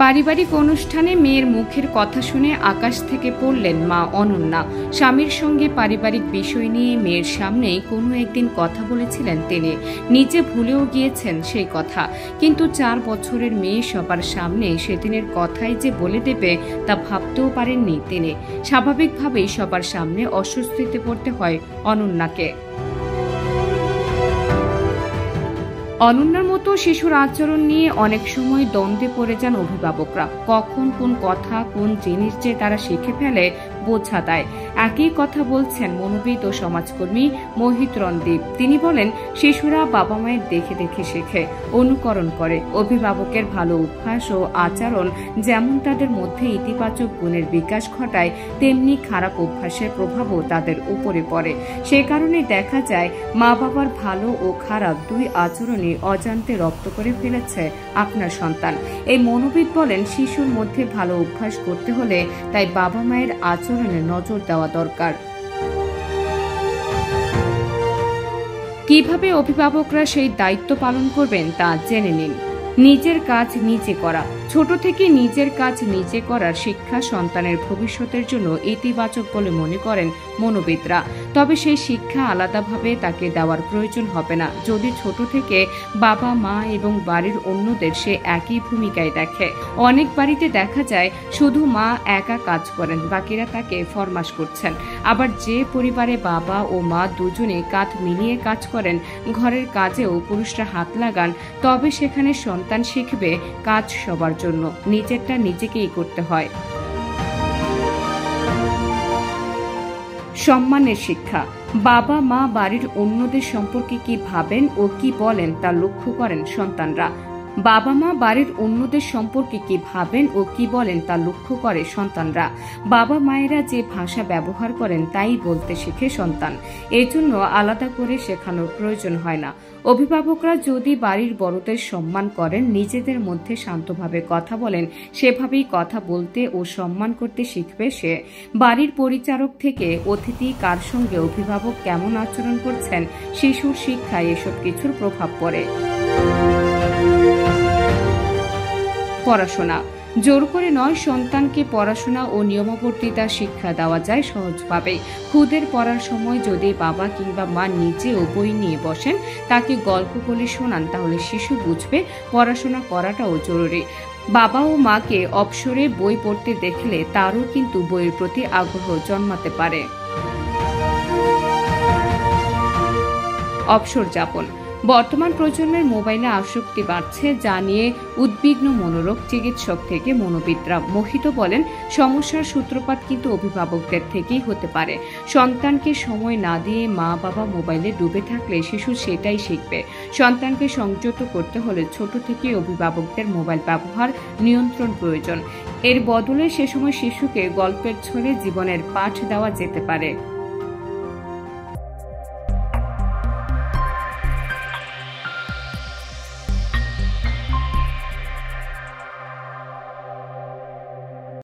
পারিবারিক অনুষ্ঠানে মেয়ের মুখের কথা শুনে আকাশ থেকে পড়লেন মা অনন্যা। স্বামীর সঙ্গে পারিবারিক বিষয় নিয়ে মেয়ের সামনেই কোনো একদিন কথা বলেছিলেন তিনি। নিজে ভুলেও গিয়েছেন সেই কথা, কিন্তু 4 বছরের মেয়ে সবার সামনে সেদিনের কথাই যে বলে দেবে তা ভাবতেও পারেননি তিনি। স্বাভাবিকভাবেই সবার সামনে অস্বস্তিতে পড়তে হয় অনন্যাকে। অনন্যার মতো শিশুর আচরণ নিয়ে অনেক সময় দ্বন্দ্বে পড়ে যান অভিভাবকরা। কখন কোন কথা, কোন জিনিস যে তারা শিখে ফেলে বোঝা দেয়। একই কথা বলছেন মনোবিদ ও সমাজকর্মী মোহিত রণদীপ। তিনি বলেন, শিশুরা বাবা মায়ের দেখে দেখে শেখে, অনুকরণ করে। অভিভাবকের ভালো অভ্যাস ও আচরণ যেমন তাদের মধ্যে ইতিবাচক গুণের বিকাশ ঘটায়, তেমনি খারাপ অভ্যাসের প্রভাবও তাদের উপরে পড়ে। সে কারণে দেখা যায় মা বাবার ভালো ও খারাপ দুই আচরণই অজান্তে রপ্ত করে ফেলেছে আপনার সন্তান। এই মনোবিদ বলেন, শিশুর মধ্যে ভালো অভ্যাস করতে হলে তাই বাবা মায়ের আচরণে নজর দেওয়া দরকার। কিভাবে অভিভাবকরা সেই দায়িত্ব পালন করবেন তা জেনে নিন। নিজের কাজ নিজে করা। ছোট থেকে নিজের কাজ নিজে করার শিক্ষা সন্তানের ভবিষ্যতের জন্য ইতিবাচক বলে মনে করেন মনোবিদরা। তবে সেই শিক্ষা আলাদাভাবে তাকে দেওয়ার প্রয়োজন হবে না যদি ছোট থেকে বাবা মা এবং বাড়ির অন্যদের সে একই ভূমিকায় দেখে। অনেক বাড়িতে দেখা যায় শুধু মা একা কাজ করেন, বাকিরা তাকে ফরমাশ করছেন। আবার যে পরিবারে বাবা ও মা দুজনে কাঁধ মিলিয়ে কাজ করেন, ঘরের কাজেও পুরুষরা হাত লাগান, তবে সেখানে সন্তান শিখবে কাজ সবার জন্য, নিজেরটা নিজেকেই করতে হয়। সম্মানের শিক্ষা। বাবা মা বাড়ির অন্যদের সম্পর্কে কি ভাবেন ও কি বলেন তা লক্ষ্য করেন সন্তানরা। বাবা মা বাড়ির অন্যদের সম্পর্কে কি ভাবেন ও কি বলেন তা লক্ষ্য করে সন্তানরা। বাবা মায়েরা যে ভাষা ব্যবহার করেন তাই বলতে শেখে সন্তান। এজন্য আলাদা করে শেখানোর প্রয়োজন হয় না। অভিভাবকরা যদি বাড়ির বড়দের সম্মান করেন, নিজেদের মধ্যে শান্তভাবে কথা বলেন, সেভাবেই কথা বলতে ও সম্মান করতে শিখবে সে। বাড়ির পরিচারক থেকে অতিথি কার সঙ্গে অভিভাবক কেমন আচরণ করছেন, শিশুর শিক্ষায় এসব কিছুর প্রভাব পড়ে। পড়াশোনা। জোর করে নয়, সন্তানকে পড়াশোনা ও নিয়মাবর্তিতা শিক্ষা দেওয়া যায় সহজভাবে। খুদের পড়ার সময় যদি বাবা কিংবা মা নিজেও বই নিয়ে বসেন, তাকে গল্প বলে শোনান, তাহলে শিশু বুঝবে পড়াশোনা করাটাও জরুরি। বাবা ও মাকে অবসরে বই পড়তে দেখলে তারও কিন্তু বইয়ের প্রতি আগ্রহ জন্মাতে পারে। অবসর যাপন। বর্তমান প্রজন্মের মোবাইলে আসক্তি বাড়ছে, যা নিয়ে উদ্বিগ্ন মনোরোগ চিকিৎসক থেকে মনোবিদরা। মোহিত বলেন, সমস্যার সূত্রপাত কিন্তু অভিভাবকদের থেকেই হতে পারে। সন্তানকে সময় না দিয়ে মা বাবা মোবাইলে ডুবে থাকলে শিশু সেটাই শিখবে। সন্তানকে সংযত করতে হলে ছোট থেকে অভিভাবকদের মোবাইল ব্যবহার নিয়ন্ত্রণ প্রয়োজন। এর বদলে সে সময় শিশুকে গল্পের ছলে জীবনের পাঠ দেওয়া যেতে পারে।